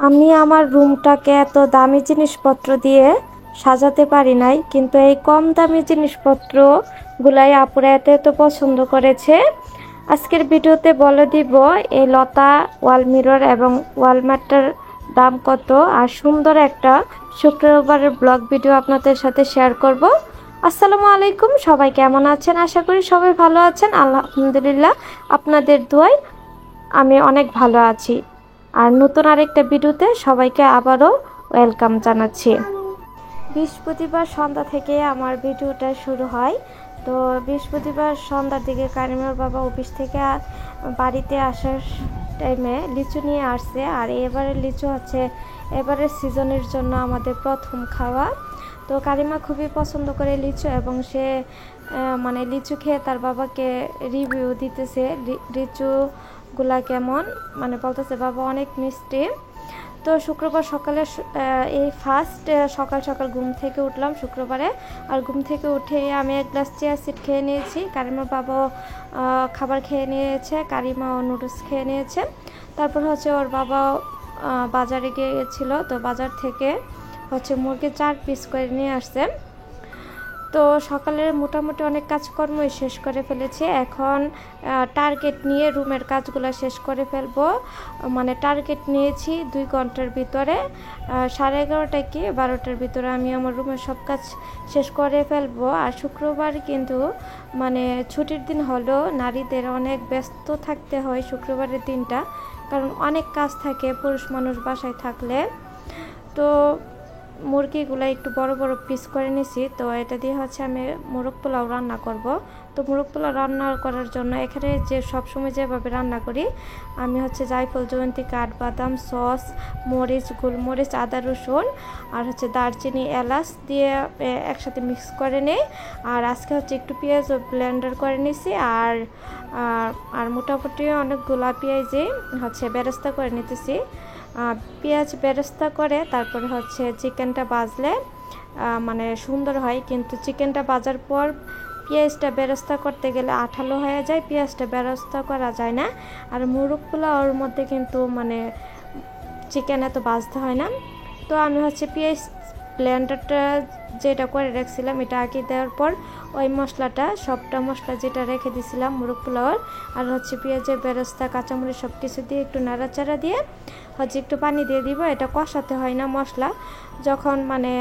আমি আমার রুমটাকে এত দামি জিনিসপত্র দিয়ে সাজাতে পারি নাই, কিন্তু এই কম দামি জিনিসপত্রগুলাই আপুরা এত এত পছন্দ করেছে। আজকের ভিডিওতে বলে দিব এই লতা ওয়াল মিরর এবং ওয়াল ম্যাটটার দাম কত, আর সুন্দর একটা শুক্রবারের ব্লগ ভিডিও আপনাদের সাথে শেয়ার করব। আসসালামু আলাইকুম, সবাই কেমন আছেন? আশা করি সবাই ভালো আছেন। আলহামদুলিল্লাহ, আপনাদের দোয়ায় আমি অনেক ভালো আছি। আর নতুন আরেকটা ভিডিওতে সবাইকে আবারও ওয়েলকাম জানাচ্ছি। বৃহস্পতিবার সন্ধ্যা থেকে আমার ভিডিওটা শুরু হয়। তো বৃহস্পতিবার সন্ধ্যার দিকে কারিমের বাবা অফিস থেকে বাড়িতে আসার টাইমে লিচু নিয়ে আসছে। আর এবারের লিচু হচ্ছে এবারের সিজনের জন্য আমাদের প্রথম খাওয়া। তো কারিমা খুবই পছন্দ করে লিচু, এবং সে মানে লিচু খেয়ে তার বাবাকে রিভিউ দিতেছে লিচুগুলা কেমন, মানে বলতেছে বাবা অনেক মিষ্টি। তো শুক্রবার সকালে এই ফার্স্ট সকাল সকাল ঘুম থেকে উঠলাম শুক্রবারে। আর ঘুম থেকে উঠে আমি এক গ্লাস চিয়া সিড খেয়ে নিয়েছি। কারিমার বাবাও খাবার খেয়ে নিয়েছে, কারিমাও নুডলস খেয়ে নিয়েছে। তারপর হচ্ছে ওর বাবাও বাজারে গিয়েছিলো, তো বাজার থেকে হচ্ছে মুরগি 4 পিস করে নিয়ে আসছে। তো সকালের মোটামুটি অনেক কাজকর্মই শেষ করে ফেলেছি। এখন টার্গেট নিয়ে রুমের কাজগুলো শেষ করে ফেলবো। মানে টার্গেট নিয়েছি 2 ঘন্টার ভিতরে, 11:30 কি 12টার ভিতরে আমি আমার রুমের সব কাজ শেষ করে ফেলবো। আর শুক্রবার কিন্তু মানে ছুটির দিন হলো, নারীদের অনেক ব্যস্ত থাকতে হয় শুক্রবারের দিনটা, কারণ অনেক কাজ থাকে পুরুষ মানুষ বাসায় থাকলে। তো মুরগিগুলো একটু বড় বড় পিস করে নিছি। তো এটা দিয়ে হচ্ছে আমি মোরগ পোলাও রান্না করব। তো মোরগ পোলাও রান্না করার জন্য এখানে যে সবসময় যেভাবে রান্না করি, আমি হচ্ছে জায়ফল, জয়ন্তী, কাঠবাদাম, সস, মরিচ, গোলমরিচ, আদা, রসুন আর হচ্ছে দারচিনি, এলাচ দিয়ে একসাথে মিক্স করে নিই। আর আজকে হচ্ছে একটু পেঁয়াজ ব্লেন্ডার করে নিছি। আর আর মোটামুটি অনেকগুলা পেঁয়াজই হচ্ছে বেরেস্তা করে নিতেছি। পেঁয়াজ বেরেস্তা করে তারপরে হচ্ছে চিকেনটা ভাজলে মানে সুন্দর হয়, কিন্তু চিকেনটা ভাজার পর পেঁয়াজটা বেরেস্তা করতে গেলে আঠালো হয়ে যায়, পেঁয়াজটা বেরেস্তা করা যায় না। আর মোরগ পোলাওর মধ্যে কিন্তু মানে চিকেন এত ভাজতে হয় না। তো আমি হচ্ছে পেঁয়াজ ব্লেন্ডারটা যেটা করে রাখছিলাম এটা আগে দেওয়ার পর ওই মশলাটা সবটা মশলা যেটা রেখে দিয়েছিলাম মোরগ পোলাওর আর হচ্ছে পেঁয়াজের বেরেস্তা, কাঁচামরিচ সব কিছু দিয়ে একটু নাড়াচাড়া দিয়ে হচ্ছে একটু পানি দিয়ে দিব। এটা কষাতে হয় না মশলা, যখন মানে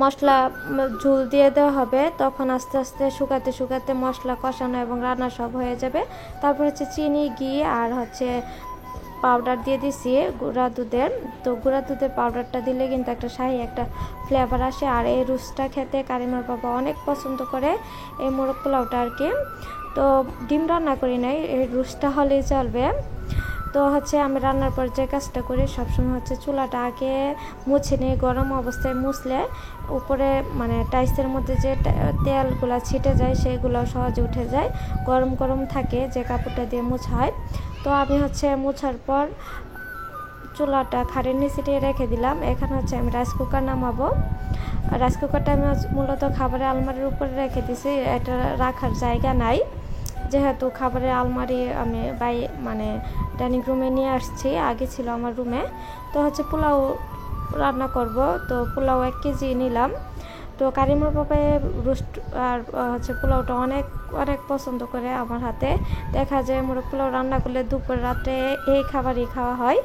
মশলা ঝোল দিয়ে দেওয়া হবে তখন আস্তে আস্তে শুকাতে শুকাতে মশলা কষানো এবং রান্না সব হয়ে যাবে। তারপর হচ্ছে চিনি, ঘি আর হচ্ছে পাউডার দিয়ে দিছি গুঁড়া দুধের। তো গুঁড়া দুধের পাউডারটা দিলে কিন্তু একটা শাহি একটা ফ্লেভার আসে। আর এই রুচটা খেতে কারিমার বাবা অনেক পছন্দ করে, এই মোরগ পোলাওটা আর কি। তো ডিম রান্না করি নাই, এই রুচটা হলেই চলবে। তো হচ্ছে আমি রান্নার পর যে কাজটা করি সবসময় হচ্ছে চুলাটা আগে মুছে নিয়ে, গরম অবস্থায় মুছলে উপরে মানে টাইসের মধ্যে যে তেলগুলো ছিটে যায় সেগুলো সহজে উঠে যায়, গরম গরম থাকে যে কাপড়টা দিয়ে মোছা হয়। তো আমি হচ্ছে মোছার পর চুলাটা খাড়ির নিচে দিয়ে রেখে দিলাম। এখানে হচ্ছে আমি রাইস কুকার নামাবো। রাইস কুকারটা আমি মূলত খাবারের আলমারির উপরে রেখে দিছি, এটা রাখার জায়গা নাই যেহেতু খাবারের আলমারি আমি মানে ডাইনিং রুমে নিয়ে আসছি, আগে ছিল আমার রুমে। তো হচ্ছে পোলাও রান্না করব। তো পোলাও 1 কেজি নিলাম। তো কারিমার বাবা রোস্ট আর হচ্ছে পোলাওটা অনেক অনেক পছন্দ করে আমার হাতে। দেখা যায় মোরগ পোলাও রান্না করলে দুপুর রাতে এই খাবারই খাওয়া হয়।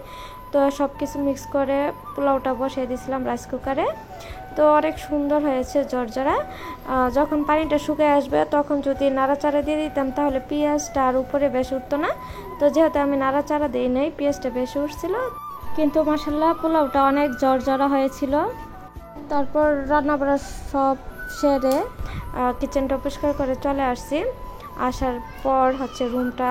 তো সব কিছু মিক্স করে পোলাওটা বসিয়ে দিয়েছিলাম রাইস কুকারে। তো অনেক সুন্দর হয়েছে জর্জরা। যখন পানিটা শুকিয়ে আসবে তখন যদি নাড়াচাড়া দিয়ে দিতাম তাহলে পেঁয়াজটা আর উপরে বেশি উঠতো না। তো যেহেতু আমি নাড়াচাড়া দিই নাই, পেঁয়াজটা বেশি উঠছিল, কিন্তু মাশাআল্লাহ পোলাওটা অনেক জর্জরা হয়েছিল। তারপর রান্নাবাড়া সব সেরে কিচেনটা পরিষ্কার করে চলে আসছি। আসার পর হচ্ছে রুমটা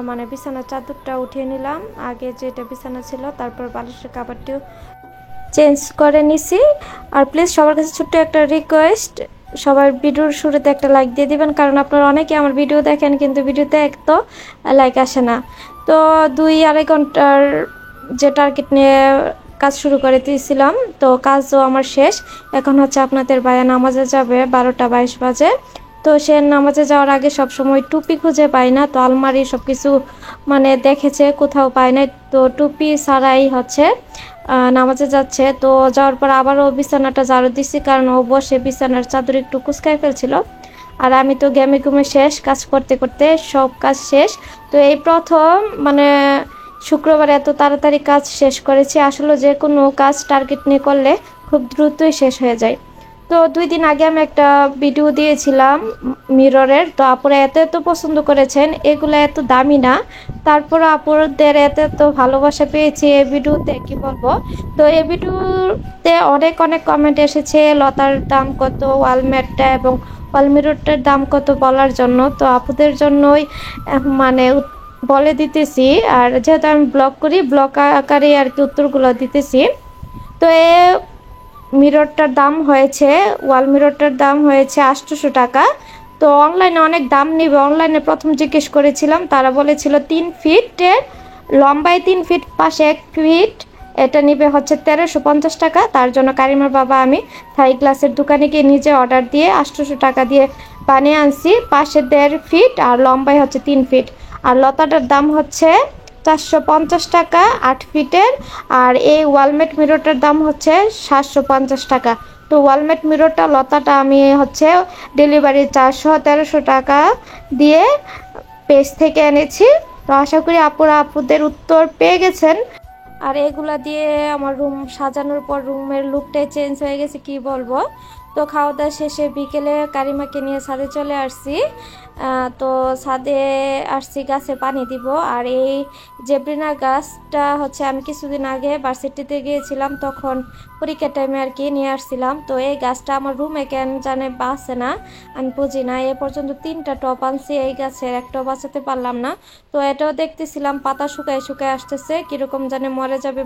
মানে বিছানার চাদরটা উঠিয়ে নিলাম, আগে যেটা বিছানা ছিল। তারপর বালিশের কাপড়টিও চেঞ্জ করে নিছি। আর প্লিজ সবার কাছে ছোট্ট একটা রিকোয়েস্ট, সবার ভিডিওর শুরুতে একটা লাইক দিয়ে দিবেন, কারণ আপনারা অনেকে আমার ভিডিও দেখেন কিন্তু ভিডিওতে এক তো লাইক আসে না। তো 2-2.5 ঘন্টার যে টার্গেট নিয়ে কাজ শুরু করে দিয়েছিলাম, তো কাজও আমার শেষ। এখন হচ্ছে আপনাদের ভাইয়া নামাজে যাবে, 12টা 22 বাজে। তো সে নামাজে যাওয়ার আগে সব সময় টুপি খুঁজে পায় না, তো আলমারি সব কিছু মানে দেখেছে, কোথাও পায় নাই, তো টুপি ছাড়াই হচ্ছে নামাজে যাচ্ছে। তো যাওয়ার পর আবারও বিছানাটা ঝাড়ু দিছি, কারণ ও বসে বিছানার চাদর একটু কুঁচকায় ফেলছিল। আর আমি তো গেমে গুমে শেষ, কাজ করতে করতে সব কাজ শেষ। তো এই প্রথম মানে শুক্রবার এত তাড়াতাড়ি কাজ শেষ করেছি। আসলে যে কোনো কাজ টার্গেট নিয়ে করলে খুব দ্রুতই শেষ হয়ে যায়। তো 2 দিন আগে আমি একটা ভিডিও দিয়েছিলাম মিররের, তো আপুরা এত এত পছন্দ করেছেন। এগুলো এত দামি না, তারপর আপুদের এত এত ভালোবাসা পেয়েছি এই ভিডিওতে, কি বলবো। তো এই ভিডিওতে অনেক অনেক কমেন্ট এসেছে লতার দাম কত, ওয়ালমেটটা এবং ওয়ালমিররটার দাম কত বলার জন্য। তো আপুদের জন্যই মানে বলে দিতেছি। আর যেহেতু আমি ব্লগ করি, ব্লগ আকারে আর কি উত্তরগুলো দিতেছি। তো মিররটার দাম হয়েছে, ওয়াল মিররটার দাম হয়েছে 800 টাকা। তো অনলাইনে অনেক দাম নেবে, অনলাইনে প্রথম জিজ্ঞেস করেছিলাম, তারা বলেছিল 3 ফিটের লম্বায় 3 ফিট, পাশে 1 ফিট, এটা নিবে হচ্ছে 1350 টাকা। তার জন্য কারিমার বাবা আমি থাই গ্লাসের দোকানে গিয়ে নিজে অর্ডার দিয়ে 800 টাকা দিয়ে বানিয়ে আনছি। পাশে 1.5 ফিট আর লম্বায় হচ্ছে 3 ফিট। আর লতাটার দাম হচ্ছে 450 টাকা 8 ফিটের। আর এই ওয়ালমেট মিররটার দাম হচ্ছে 750 টাকা। তো ওয়ালমেট মিররটা লতাটা আমি হচ্ছে ডেলিভারি 400-1300 টাকা দিয়ে পেজ থেকে এনেছি। তো আশা করি আপুদের উত্তর পেয়ে গেছেন। আর এগুলা দিয়ে আমার রুম সাজানোর পর রুমের লুকটাই চেঞ্জ হয়ে গেছে, কি বলবো। তো খাওয়া দাওয়া শেষে বিকেলে কারিমাকে নিয়ে ছাদে চলে আসছি। তো ছাদে আসছি গাছে পানি দিব। আর এই জেব্রিনা গাছটা হচ্ছে আমি কিছুদিন আগে ভার্সিটিতে গিয়েছিলাম, তখন পরীক্ষার টাইমে আর কি নিয়ে আসছিলাম। তো এই গাছটা আমার রুমে কেন জানে বাঁচে না, আমি বুঝি না। এ পর্যন্ত 3টা টব আনছি, এই গাছের একটাও বাঁচাতে পারলাম না। তো এটাও দেখতেছিলাম পাতা শুকায় শুকায় আসতেছে, কিরকম জানে মরে যাবে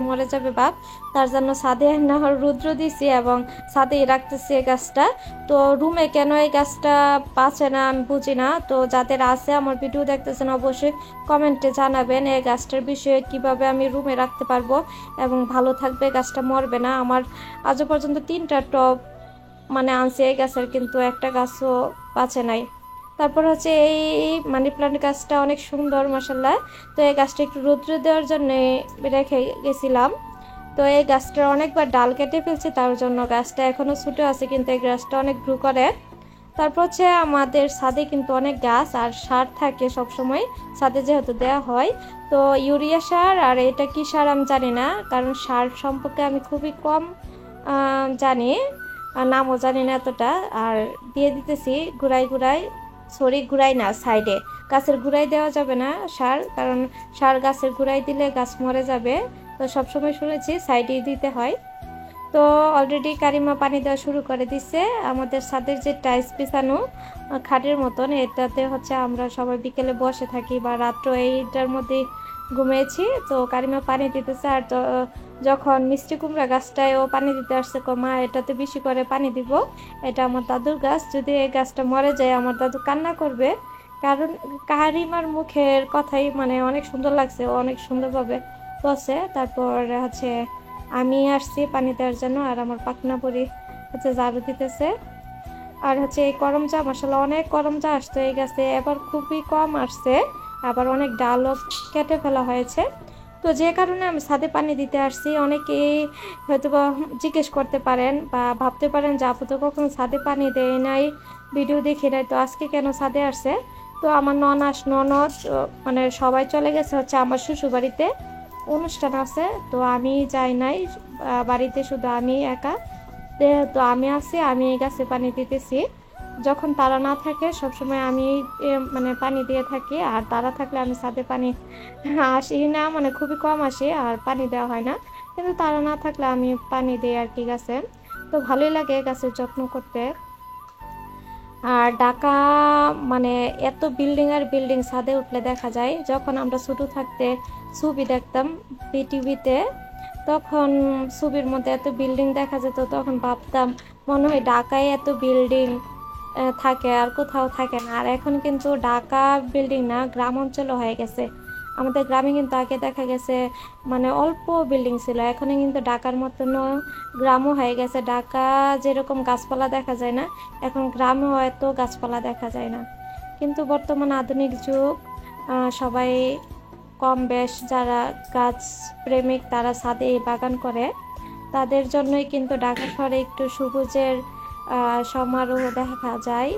ভাব। তার জন্য ছাদে না রুদ্র দিছি এবং ছাদেই রাখতেছি এই গাছটা। তো রুমে কেন এই গাছটা বাঁচে না আমি বুঝি না। তো যাদের আছে আমার ভিডিও দেখতেছেন অবশ্যই কমেন্টে জানাবেন এই গাছটার বিষয়ে, কিভাবে আমি রুমে রাখতে পারবো এবং ভালো থাকবে, গাছটা মরবে না। আমার আজও পর্যন্ত 3টা টব মানে আনছি এই গাছের, কিন্তু একটা গাছও বাঁচে নাই। তারপর হচ্ছে এই মানি প্লান্ট গাছটা অনেক সুন্দর মাশাআল্লাহ। তো এই গাছটা একটু রৌদ্র দেওয়ার জন্য রেখে গেছিলাম। তো এই গাছটার অনেকবার ডাল কেটে ফেলছি, তার জন্য গাছটা এখনও ছোটো আছে, কিন্তু এই গাছটা অনেক গ্রো করে। তারপর হচ্ছে আমাদের ছাদে কিন্তু অনেক গাছ আর সার থাকে সবসময় ছাদে, যেহেতু দেওয়া হয়। তো ইউরিয়া সার আর এটা কি সার আমি জানি না, কারণ সার সম্পর্কে আমি খুবই কম জানি, আর নামও জানি না এতটা। আর দিয়ে দিতেছি ঘুরাই না, সাইডে গাছের ঘুরাই দেওয়া যাবে না সার, কারণ সার গাছের ঘুরাই দিলে গাছ মরে যাবে। তো সবসময় শুনেছি সাইডেই দিতে হয়। তো অলরেডি কারিমা পানি দেওয়া শুরু করে দিচ্ছে। আমাদের ছাদের যে টাইলস বিছানো খাটের মতন, এটাতে হচ্ছে আমরা সবাই বিকেলে বসে থাকি বা রাত্র এইটার মধ্যেই ঘুমিয়েছি। তো কারিমা পানি দিতেছে। আর যখন মিষ্টি কুমড়া গাছটায় ও পানি দিতে আসছে, মা এটাতে বেশি করে পানি দিব, এটা আমার দাদুর গাছ, যদি এই গাছটা মরে যায় আমার দাদু কান্না করবে। কারণ কারিমার মুখের কথাই মানে অনেক সুন্দর লাগছে, ও অনেক সুন্দরভাবে বসে। তারপর হচ্ছে আমি আসছি পানি দেওয়ার জন্য, আর আমার পাকনা পরি হচ্ছে ঝাড়ু দিতেছে। আর হচ্ছে এই করমচা মাশাআল্লাহ অনেক করমচা আসতো এই গাছে, এবার খুবই কম আসছে, আবার অনেক ডালও কেটে ফেলা হয়েছে। তো যে কারণে আমি ছাদে পানি দিতে আসছি। অনেকেই হয়তো বা জিজ্ঞেস করতে পারেন বা ভাবতে পারেন যে আপু তো কখনো ছাদে পানি দেয় নাই, ভিডিও দেখে নাই, তো আজকে কেন ছাদে আসছে। তো আমার ননদ মানে সবাই চলে গেছে হচ্ছে আমার শ্বশুর বাড়িতে, অনুষ্ঠান আছে। তো আমি যাই নাই বাড়িতে, শুধু আমি একা। তো আমি আছি, আমি এই গাছে পানি দিতেছি। যখন তারা না থাকে সবসময় আমি মানে পানি দিয়ে থাকি, আর তারা থাকলে আমি ছাদে পানি আসি না, মানে খুবই কম আসি আর পানি দেওয়া হয় না। কিন্তু তারা না থাকলে আমি পানি দিই আর কি গাছে। তো ভালোই লাগে গাছের যত্ন করতে। আর ঢাকা মানে এত বিল্ডিং আর বিল্ডিং, ছাদে উঠলে দেখা যায়। যখন আমরা ছোটো থাকতে ছবি দেখতাম টিভিতে, তখন ছবির মধ্যে এত বিল্ডিং দেখা যেত, তখন ভাবতাম মনে হয় ঢাকায় এত বিল্ডিং থাকে আর কোথাও থাকে না। আর এখন কিন্তু ঢাকা বিল্ডিং না, গ্রাম অঞ্চলও হয়ে গেছে। আমাদের গ্রামে কিন্তু আগে দেখা গেছে মানে অল্প বিল্ডিং ছিল, এখন কিন্তু ঢাকার মতন গ্রামও হয়ে গেছে। ঢাকা যেরকম গাছপালা দেখা যায় না, এখন গ্রামে হয়তো গাছপালা দেখা যায় না। কিন্তু বর্তমান আধুনিক যুগ, সবাই কম বেশ যারা গাছ প্রেমিক তারা ছাদে বাগান করে, তাদের জন্যই কিন্তু ঢাকা শহরে একটু সবুজের সমারোহ দেখা যায়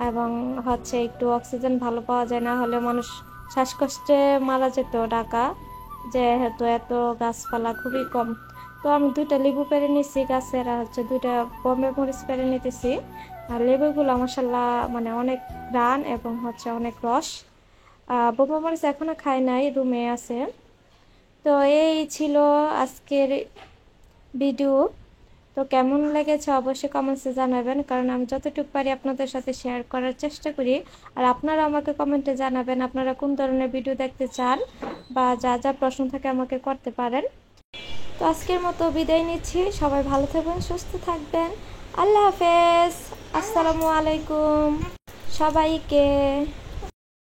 এবং হচ্ছে একটু অক্সিজেন ভালো পাওয়া যায়। না হলে মানুষ শ্বাসকষ্টে মারা যেত ঢাকা, যেহেতু এত গাছপালা খুবই কম। তো আমি 2টা লেবু পেরে নিছি গাছের, আর হচ্ছে 2টা বোম্বে মরিচ পেরে নিতেছি। আর লেবুগুলো মাশাআল্লাহ মানে অনেক ঘ্রাণ এবং হচ্ছে অনেক রস। বোম্বে মরিচ এখনো খাই নাই, রুমে আছে। তো এই ছিল আজকের ভিডিও। তো কেমন লেগেছে অবশ্যই কমেন্টসে জানাবেন, কারণ আমি যতটুকু পারি আপনাদের সাথে শেয়ার করার চেষ্টা করি। আর আপনারা আমাকে কমেন্টে জানাবেন আপনারা কোন ধরনের ভিডিও দেখতে চান, বা যা যা প্রশ্ন থাকে আমাকে করতে পারেন। তো আজকের মতো বিদায় নিচ্ছি, সবাই ভালো থাকবেন, সুস্থ থাকবেন। আল্লাহ হাফেজ, আসসালামু আলাইকুম সবাইকে।